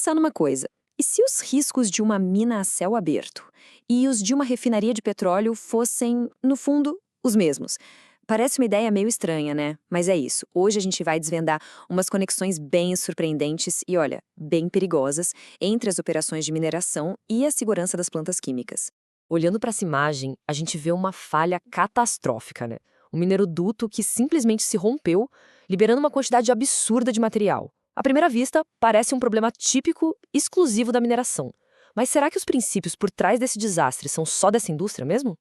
pensar numa coisa. E se os riscos de uma mina a céu aberto e os de uma refinaria de petróleo fossem, no fundo, os mesmos? Parece uma ideia meio estranha, né? Mas é isso. Hoje a gente vai desvendar umas conexões bem surpreendentes e, olha, bem perigosas entre as operações de mineração e a segurança das plantas químicas. Olhando para essa imagem, a gente vê uma falha catastrófica, né? Um mineroduto que simplesmente se rompeu, liberando uma quantidade absurda de material. À primeira vista, parece um problema típico, exclusivo da mineração. Mas será que os princípios por trás desse desastre são só dessa indústria mesmo?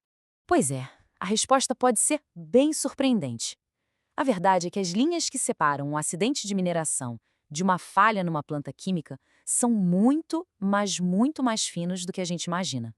Pois é, a resposta pode ser bem surpreendente. A verdade é que as linhas que separam um acidente de mineração de uma falha numa planta química são muito, mas muito mais finos do que a gente imagina.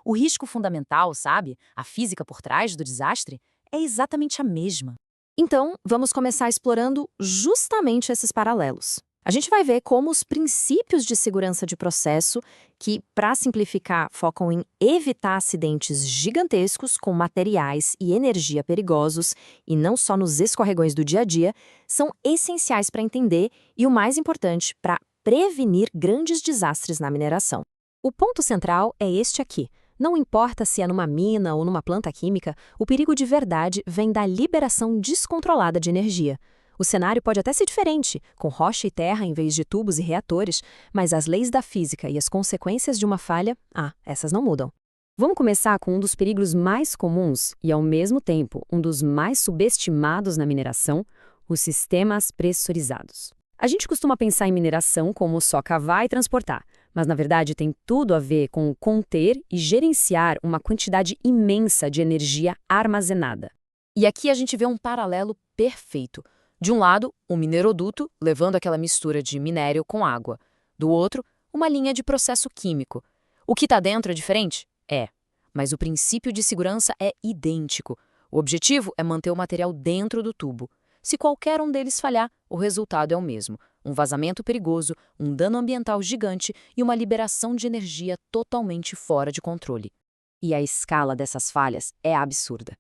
O risco fundamental, sabe, a física por trás do desastre, é exatamente a mesma. Então, vamos começar explorando justamente esses paralelos. A gente vai ver como os princípios de segurança de processo, que, para simplificar, focam em evitar acidentes gigantescos com materiais e energia perigosos, e não só nos escorregões do dia a dia, são essenciais para entender e, o mais importante, para prevenir grandes desastres na mineração. O ponto central é este aqui. Não importa se é numa mina ou numa planta química, o perigo de verdade vem da liberação descontrolada de energia. O cenário pode até ser diferente, com rocha e terra em vez de tubos e reatores, mas as leis da física e as consequências de uma falha, essas não mudam. Vamos começar com um dos perigos mais comuns e, ao mesmo tempo, um dos mais subestimados na mineração, os sistemas pressurizados. A gente costuma pensar em mineração como só cavar e transportar, mas na verdade tem tudo a ver com conter e gerenciar uma quantidade imensa de energia armazenada. E aqui a gente vê um paralelo perfeito. De um lado, um mineroduto levando aquela mistura de minério com água. Do outro, uma linha de processo químico. O que está dentro é diferente? É. Mas o princípio de segurança é idêntico. O objetivo é manter o material dentro do tubo. Se qualquer um deles falhar, o resultado é o mesmo. Um vazamento perigoso, um dano ambiental gigante e uma liberação de energia totalmente fora de controle. E a escala dessas falhas é absurda.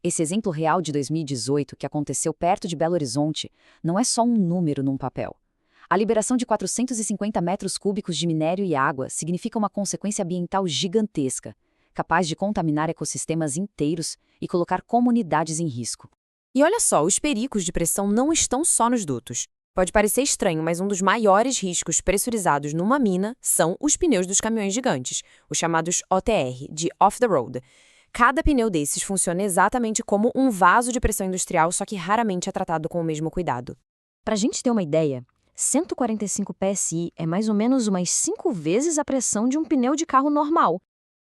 Esse exemplo real de 2018, que aconteceu perto de Belo Horizonte, não é só um número num papel. A liberação de 450 metros cúbicos de minério e água significa uma consequência ambiental gigantesca, capaz de contaminar ecossistemas inteiros e colocar comunidades em risco. E olha só, os perigos de pressão não estão só nos dutos. Pode parecer estranho, mas um dos maiores riscos pressurizados numa mina são os pneus dos caminhões gigantes, os chamados OTR, de off-the-road. Cada pneu desses funciona exatamente como um vaso de pressão industrial, só que raramente é tratado com o mesmo cuidado. Para a gente ter uma ideia, 145 PSI é mais ou menos umas 5 vezes a pressão de um pneu de carro normal.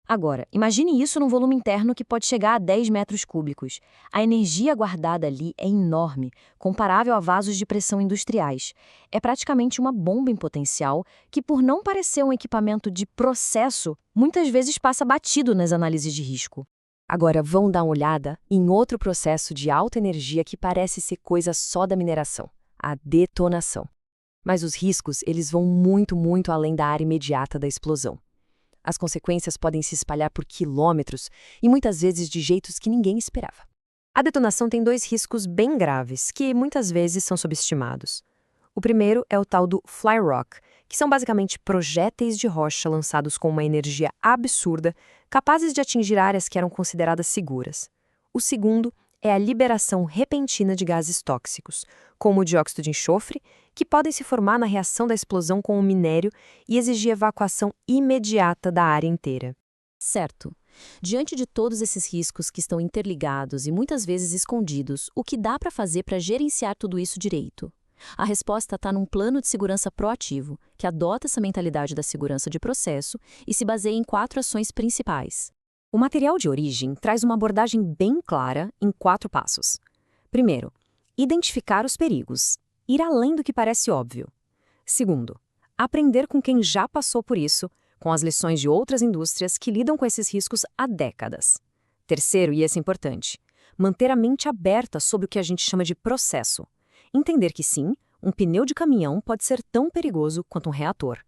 Agora, imagine isso num volume interno que pode chegar a 10 metros cúbicos. A energia guardada ali é enorme, comparável a vasos de pressão industriais. É praticamente uma bomba em potencial que, por não parecer um equipamento de processo, muitas vezes passa batido nas análises de risco. Agora, vão dar uma olhada em outro processo de alta energia que parece ser coisa só da mineração, a detonação. Mas os riscos, eles vão muito, muito além da área imediata da explosão. As consequências podem se espalhar por quilômetros e muitas vezes de jeitos que ninguém esperava. A detonação tem 2 riscos bem graves, que muitas vezes são subestimados. O primeiro é o tal do fly rock, que são basicamente projéteis de rocha lançados com uma energia absurda, capazes de atingir áreas que eram consideradas seguras. O segundo é a liberação repentina de gases tóxicos, como o dióxido de enxofre, que podem se formar na reação da explosão com o minério e exigir evacuação imediata da área inteira. Certo. Diante de todos esses riscos que estão interligados e muitas vezes escondidos, o que dá para fazer para gerenciar tudo isso direito? A resposta está num plano de segurança proativo, que adota essa mentalidade da segurança de processo e se baseia em 4 ações principais. O material de origem traz uma abordagem bem clara em 4 passos. Primeiro, identificar os perigos, ir além do que parece óbvio. Segundo, aprender com quem já passou por isso, com as lições de outras indústrias que lidam com esses riscos há décadas. Terceiro, e esse é importante, manter a mente aberta sobre o que a gente chama de processo. Entender que sim, um pneu de caminhão pode ser tão perigoso quanto um reator.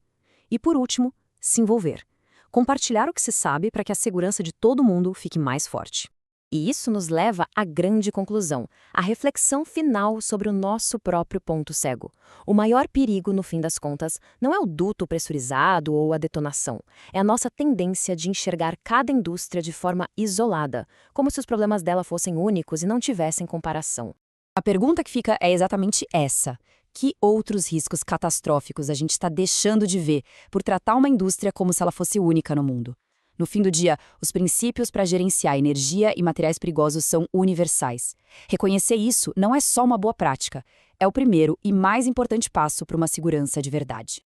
E por último, se envolver. Compartilhar o que se sabe para que a segurança de todo mundo fique mais forte. E isso nos leva à grande conclusão, a reflexão final sobre o nosso próprio ponto cego. O maior perigo, no fim das contas, não é o duto pressurizado ou a detonação. É a nossa tendência de enxergar cada indústria de forma isolada, como se os problemas dela fossem únicos e não tivessem comparação. A pergunta que fica é exatamente essa. Que outros riscos catastróficos a gente está deixando de ver por tratar uma indústria como se ela fosse única no mundo? No fim do dia, os princípios para gerenciar energia e materiais perigosos são universais. Reconhecer isso não é só uma boa prática, é o primeiro e mais importante passo para uma segurança de verdade.